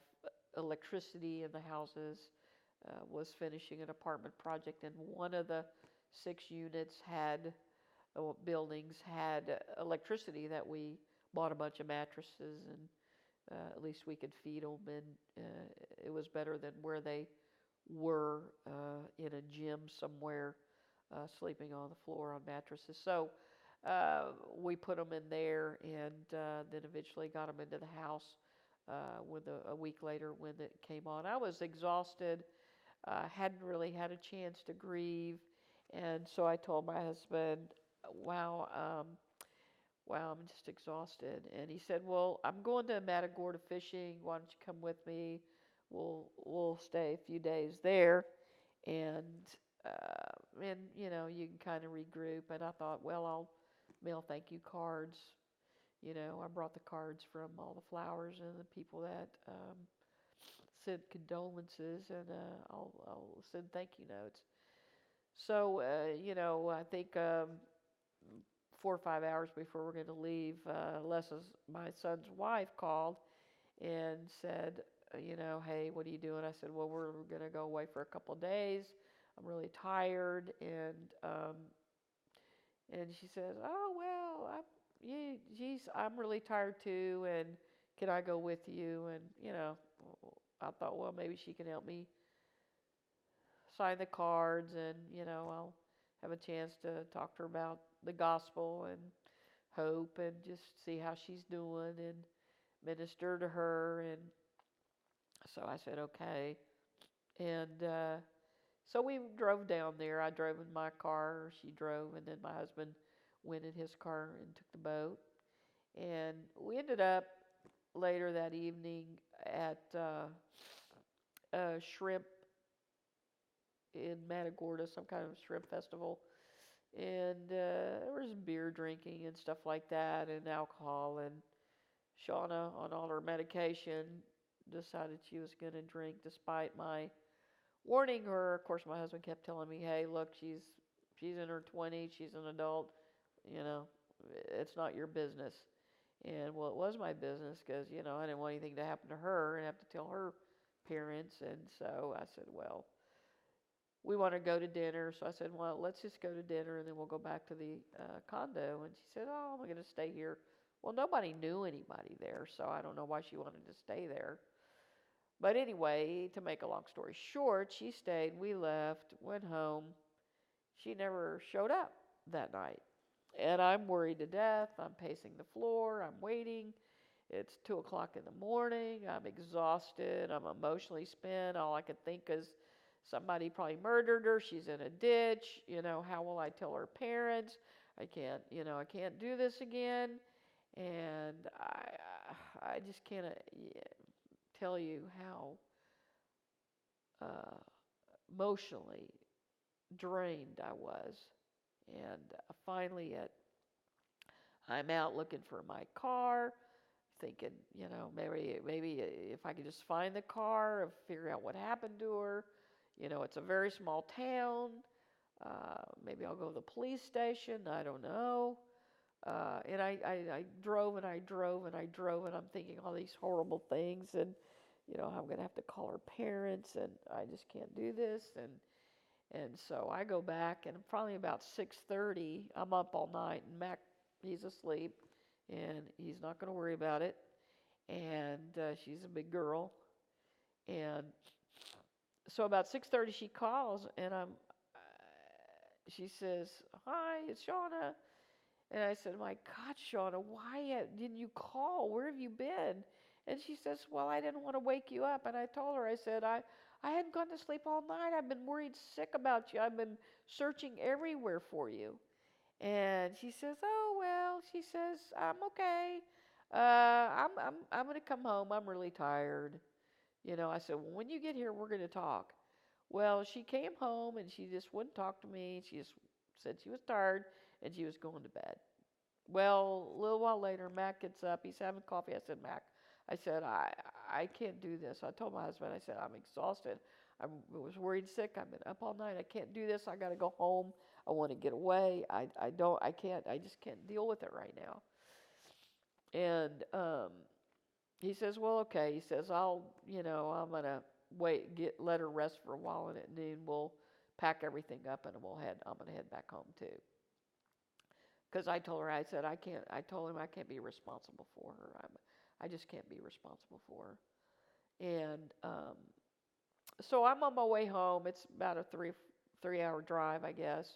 electricity in the houses. Was finishing an apartment project, and one of the 6 units buildings had electricity that we bought a bunch of mattresses, and at least we could feed them, and it was better than where they were in a gym somewhere, sleeping on the floor on mattresses. So we put them in there, and then eventually got them into the house a week later when it came on. I was exhausted. Hadn't really had a chance to grieve, and so I told my husband, wow, I'm just exhausted. And he said, well, I'm going to Matagorda fishing. Why don't you come with me? We'll stay a few days there, and you can kind of regroup. And I thought, well, I'll mail thank you cards. I brought the cards from all the flowers and the people that sent condolences, and I'll send thank you notes. So, I think 4 or 5 hours before we're going to leave, my son's wife called and said, hey, what are you doing? I said, well, we're going to go away for a couple of days. I'm really tired, and she says, oh, well, I'm really tired too, and can I go with you? And, I thought, well, maybe she can help me sign the cards, and, I'll have a chance to talk to her about the gospel and hope and just see how she's doing and minister to her. And so I said, okay. And so we drove down there. I drove in my car, she drove, and then my husband went in his car and took the boat. And we ended up later that evening at a shrimp in Matagorda, some kind of shrimp festival. And there was beer drinking and stuff like that, and alcohol. And Shauna, on all her medication, decided she was going to drink despite my warning her. Of course, my husband kept telling me, "Hey, look, she's in her 20s, she's an adult. You know, it's not your business." And well, it was my business because I didn't want anything to happen to her and have to tell her parents. And so I said, "Well, we want to go to dinner." So I said, "Well, let's just go to dinner and then we'll go back to the condo." And she said, "Oh, I'm going to stay here." Well, nobody knew anybody there, so I don't know why she wanted to stay there. But anyway, to make a long story short, she stayed. We left, went home. She never showed up that night. And I'm worried to death. I'm pacing the floor. I'm waiting. It's 2 o'clock in the morning. I'm exhausted. I'm emotionally spent. All I could think is somebody probably murdered her. She's in a ditch. How will I tell her parents? I can't do this again. And I just can't tell you how emotionally drained I was. And finally, I'm out looking for my car, thinking, maybe if I could just find the car and figure out what happened to her. It's a very small town. Maybe I'll go to the police station. I don't know. And I drove and I drove and I drove, and I'm thinking all these horrible things, and I'm going to have to call her parents, and I just can't do this. And so I go back, and probably about 6:30, I'm up all night, and Mac, he's asleep, and he's not going to worry about it. And she's a big girl. And so about 6:30, she calls, and she says, "Hi, it's Shauna." And I said, "My God, Shauna, why didn't you call? Where have you been?" And she says, "Well, I didn't want to wake you up." And I told her, I said, I hadn't gone to sleep all night. I've been worried sick about you. I've been searching everywhere for you. And she says, "Oh, well," she says, "I'm okay. I'm going to come home. I'm really tired." I said, "Well, when you get here, we're going to talk." Well, she came home and she just wouldn't talk to me. She just said she was tired and she was going to bed. Well, a little while later, Mac gets up. He's having coffee. I said, "Mac," I said, I can't do this." I told my husband, I said, "I'm exhausted. I was worried sick. I've been up all night. I can't do this. I got to go home. I want to get away. I just can't deal with it right now." And he says, "Well, okay." He says, I'm going to let her rest for a while, and at noon we'll pack everything up and I'm going to head back home too. Because I told her, I said, I told him I can't be responsible for her. I just can't be responsible for her. And so I'm on my way home. It's about a 3-hour drive, I guess.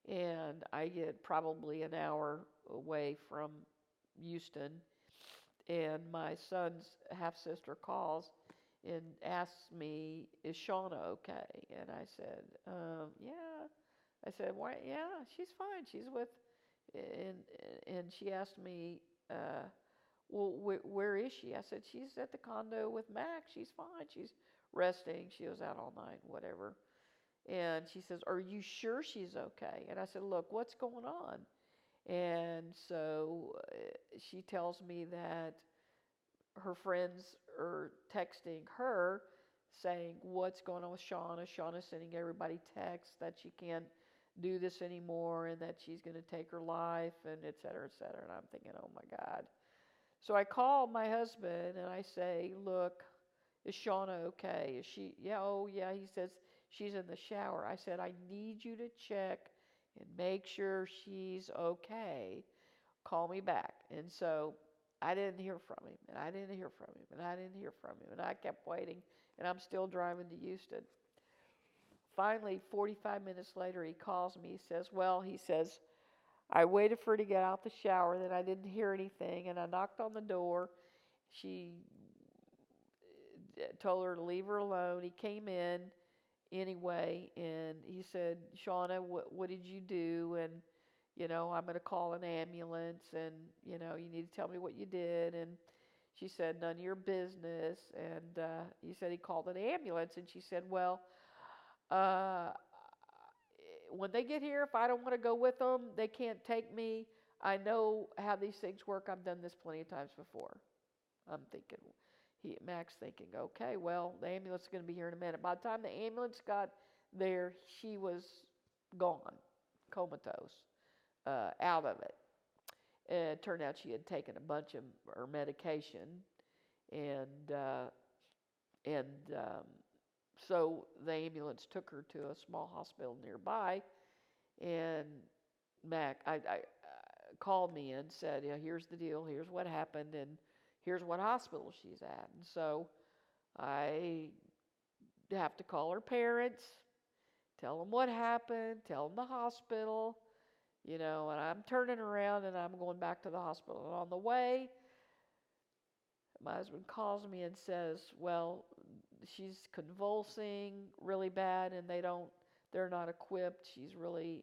And I get probably an hour away from Houston. And my son's half-sister calls and asks me, "Is Shauna okay?" And I said, "Yeah." I said, "Why? Yeah, she's fine. She's with," and she asked me, "Well, where is she?" I said, "She's at the condo with Mac. She's fine. She's resting. She was out all night, whatever." And she says, "Are you sure she's okay?" And I said, "Look, what's going on?" And so she tells me that her friends are texting her saying, "What's going on with Shauna?" Shauna's sending everybody texts that she can't do this anymore and that she's going to take her life, and et cetera, et cetera. And I'm thinking, oh my God. So I call my husband and I say, "Look, is Shauna okay? Is she?" "Yeah, oh yeah." He says, "She's in the shower." I said, "I need you to check and make sure she's okay. Call me back." And so I didn't hear from him, and I didn't hear from him, and I didn't hear from him, and I kept waiting, and I'm still driving to Houston. Finally, 45 minutes later, he calls me. He says, "Well," he says, "I waited for her to get out the shower, then I didn't hear anything, and I knocked on the door. She told her to leave her alone." He came in anyway, and he said, "Shauna, what did you do?" And "I'm going to call an ambulance, and you need to tell me what you did." And she said, "None of your business." And he said he called an ambulance, and she said, "Well, Uh, when they get here, if I don't want to go with them, they can't take me. I know how these things work. I've done this plenty of times before. I'm thinking, Max thinking, okay, well, the ambulance is going to be here in a minute. By the time the ambulance got there, she was gone, comatose, out of it. It turned out she had taken a bunch of her medication, and uh, and so the ambulance took her to a small hospital nearby, and Mac I called me and said, yeah, here's the deal, here's what happened, and here's what hospital she's at. And so I have to call her parents, tell them what happened, tell them the hospital, and I'm turning around and I'm going back to the hospital. And on the way, my husband calls me and says, well, she's convulsing really bad and they're not equipped. They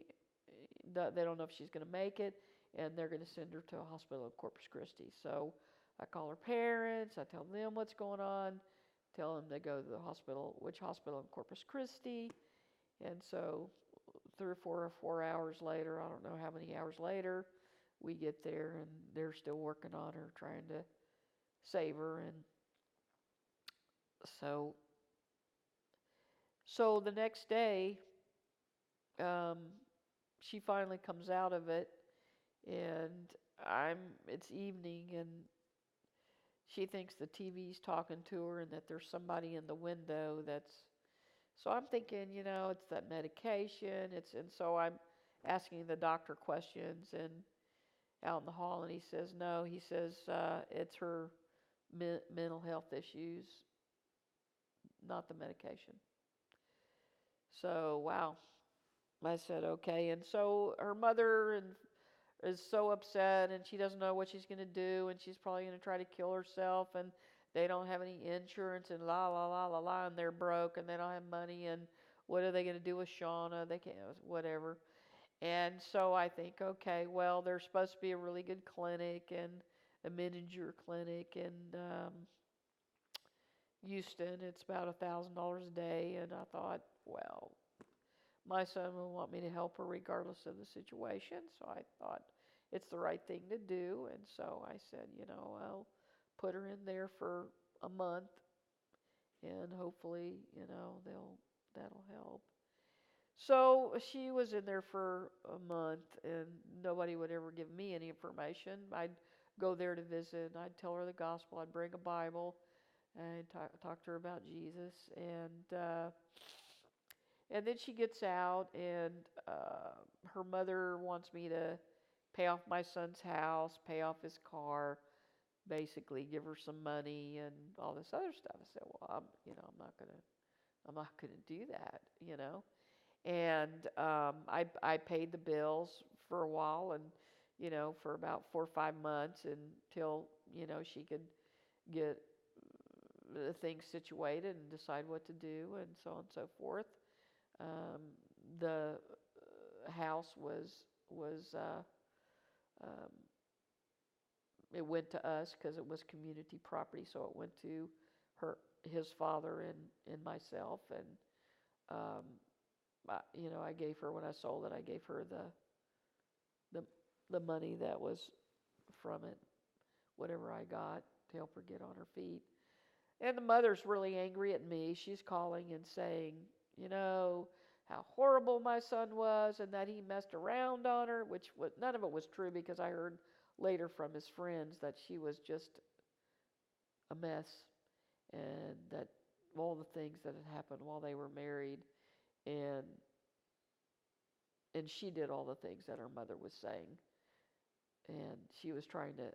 don't know if she's going to make it, and they're going to send her to a hospital in Corpus Christi. So I call her parents, I tell them what's going on, tell them they go to the hospital, which hospital in Corpus Christi. And so 3 or 4 hours later, I don't know how many hours later, we get there and they're still working on her, trying to save her. And so the next day, um, she finally comes out of it, and it's evening, and she thinks the TV's talking to her and that there's somebody in the window so I'm thinking, it's that medication. And so I'm asking the doctor questions and out in the hall, and he says no. He says it's her mental health issues, not the medication. So wow, I said okay. And so her mother is so upset, and she doesn't know what she's going to do, and she's probably going to try to kill herself, and they don't have any insurance, and la la la la la, and they're broke, and they don't have money, and what are they going to do with Shauna? They can't, whatever. And so I think, okay, well, there's supposed to be a really good clinic and a miniature clinic in Houston. It's about $1,000 a day, and I thought, well, my son will want me to help her regardless of the situation. So I thought it's the right thing to do. And so I said, I'll put her in there for a month, and hopefully, that'll help. So she was in there for a month, and nobody would ever give me any information. I'd go there to visit, and I'd tell her the gospel. I'd bring a Bible, and talk to her about Jesus. And then she gets out, and her mother wants me to pay off my son's house, pay off his car, basically give her some money and all this other stuff. I said, well, I'm not gonna do that, And I paid the bills for a while, and for about 4 or 5 months until she could get the things situated and decide what to do, and so on and so forth. The house was um, it went to us because it was community property, so it went to his father and myself, and I gave her, when I sold it, I gave her the money that was from it, whatever I got, to help her get on her feet. And the mother's really angry at me. She's calling and saying, how horrible my son was, and that he messed around on her, which none of it was true, because I heard later from his friends that she was just a mess, and that all the things that had happened while they were married, and she did all the things that her mother was saying, and she was trying to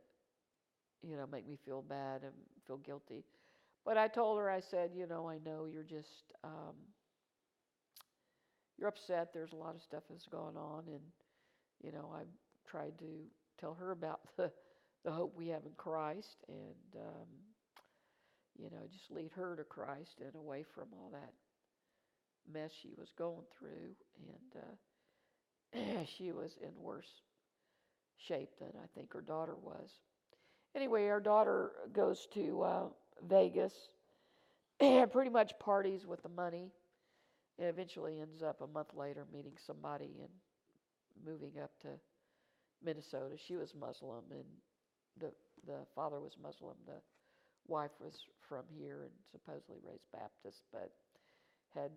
make me feel bad and feel guilty. But I told her, I said, I know you're just you're upset. There's a lot of stuff that's going on, and I've tried to tell her about the hope we have in Christ, and just lead her to Christ and away from all that mess she was going through. And she was in worse shape than I think her daughter was. Anyway, our daughter goes to Vegas and pretty much parties with the money It eventually ends up a month later meeting somebody and moving up to Minnesota. She was Muslim, and the father was Muslim. The wife was from here and supposedly raised Baptist, but had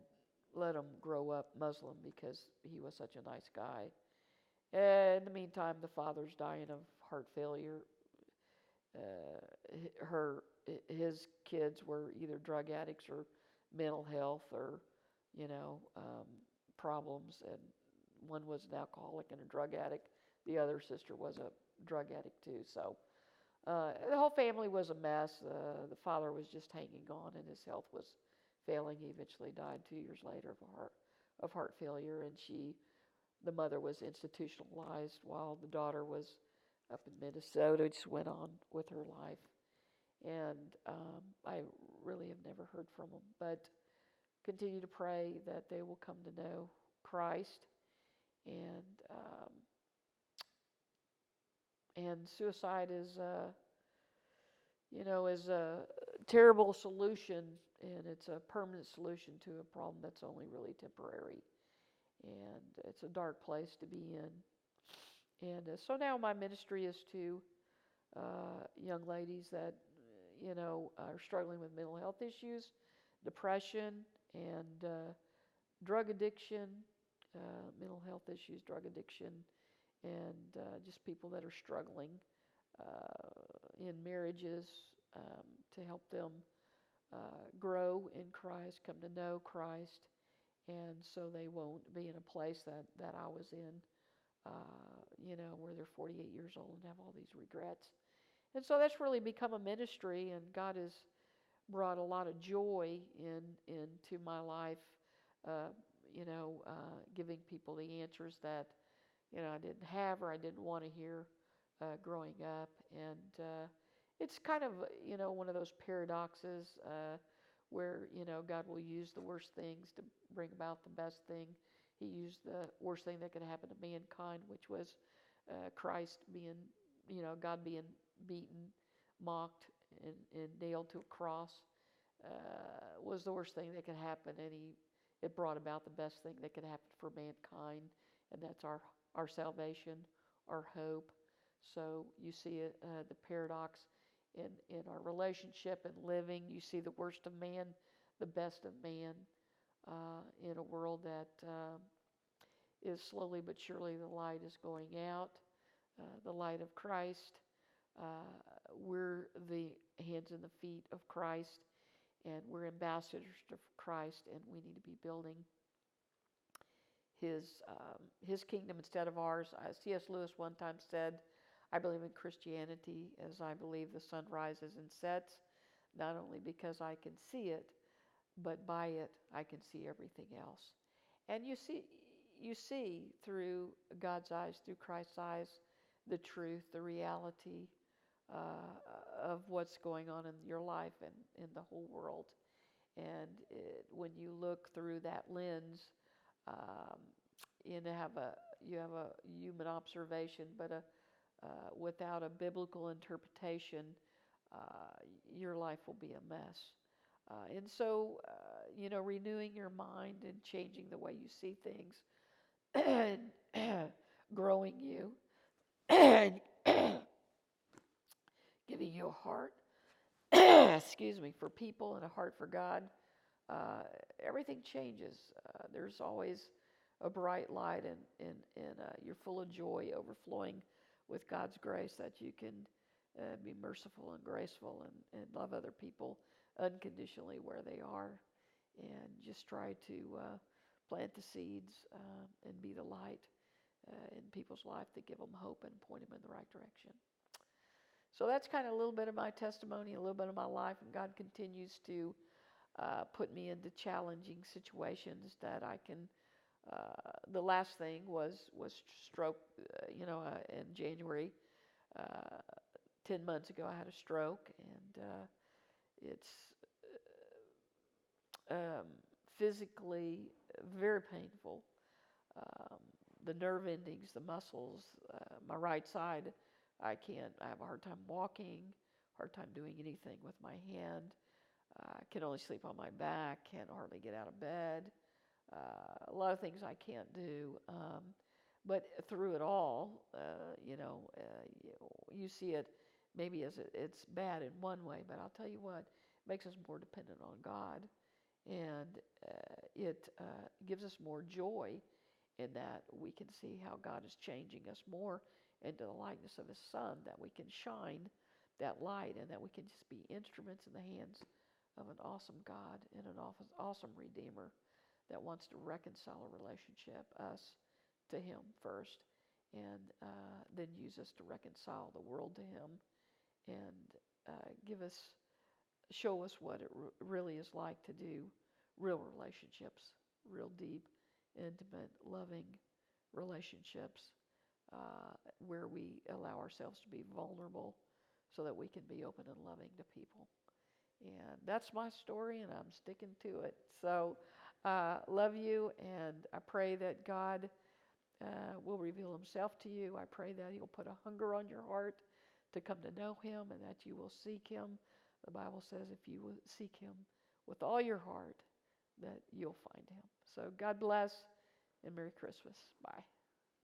let him grow up Muslim because he was such a nice guy. In the meantime, the father's dying of heart failure. His kids were either drug addicts or mental health or, problems. And one was an alcoholic and a drug addict. The other sister was a drug addict too. So the whole family was a mess. The father was just hanging on, and his health was failing. He eventually died 2 years later of heart failure, and the mother was institutionalized while the daughter was up in Minnesota, just went on with her life. And I really have never heard from them, but continue to pray that they will come to know Christ. And suicide is a terrible solution, and it's a permanent solution to a problem that's only really temporary. And it's a dark place to be in. And so now my ministry is to young ladies that, are struggling with mental health issues, depression, and drug addiction, mental health issues, drug addiction, and just people that are struggling in marriages, to help them grow in Christ, come to know Christ, and so they won't be in a place that I was in, where they're 48 years old and have all these regrets. And so that's really become a ministry, and God has brought a lot of joy into my life, giving people the answers that, I didn't have or I didn't want to hear growing up. And it's kind of, one of those paradoxes where, God will use the worst things to bring about the best thing. He used the worst thing that could happen to mankind, which was Christ being, God being beaten, mocked, and nailed to a cross, was the worst thing that could happen. And it brought about the best thing that could happen for mankind, and that's our salvation, our hope. So you see the paradox in our relationship and living. You see the worst of man, the best of man, in a world that is slowly but surely the light is going out, the light of Christ. We're the hands and the feet of Christ, and we're ambassadors of Christ, and we need to be building His kingdom instead of ours. C.S. Lewis one time said, "I believe in Christianity as I believe the sun rises and sets, not only because I can see it, but by it I can see everything else." And you see through God's eyes, through Christ's eyes, the truth, the reality of what's going on in your life and in the whole world. And when you look through that lens, you have a human observation, but without a biblical interpretation, your life will be a mess. And so, renewing your mind and changing the way you see things, and growing you, and giving you a heart, for people and a heart for God, everything changes. There's always a bright light, and you're full of joy, overflowing with God's grace, that you can be merciful and graceful and love other people unconditionally where they are, and just try to plant the seeds and be the light in people's life to give them hope and point them in the right direction. So that's kind of a little bit of my testimony, a little bit of my life, and God continues to put me into challenging situations that I can. The last thing was stroke. In January, 10 months ago, I had a stroke, and it's physically very painful. The nerve endings, the muscles, my right side, I have a hard time walking, hard time doing anything with my hand. I can only sleep on my back, can't hardly get out of bed. a lot of things I can't do. But through it all, you see it maybe as it's bad in one way, but I'll tell you what, it makes us more dependent on God, and it gives us more joy in that we can see how God is changing us more into the likeness of His Son, that we can shine that light, and that we can just be instruments in the hands of an awesome God and an awesome Redeemer that wants to reconcile a relationship, us to Him first, and then use us to reconcile the world to Him, and show us what it really is like to do real relationships, real deep, intimate, loving relationships, where we allow ourselves to be vulnerable so that we can be open and loving to people. And that's my story, and I'm sticking to it. So, love you, and I pray that God will reveal Himself to you. I pray that He'll put a hunger on your heart to come to know Him, and that you will seek Him. The Bible says if you will seek Him with all your heart, that you'll find Him. So God bless, and Merry Christmas. Bye.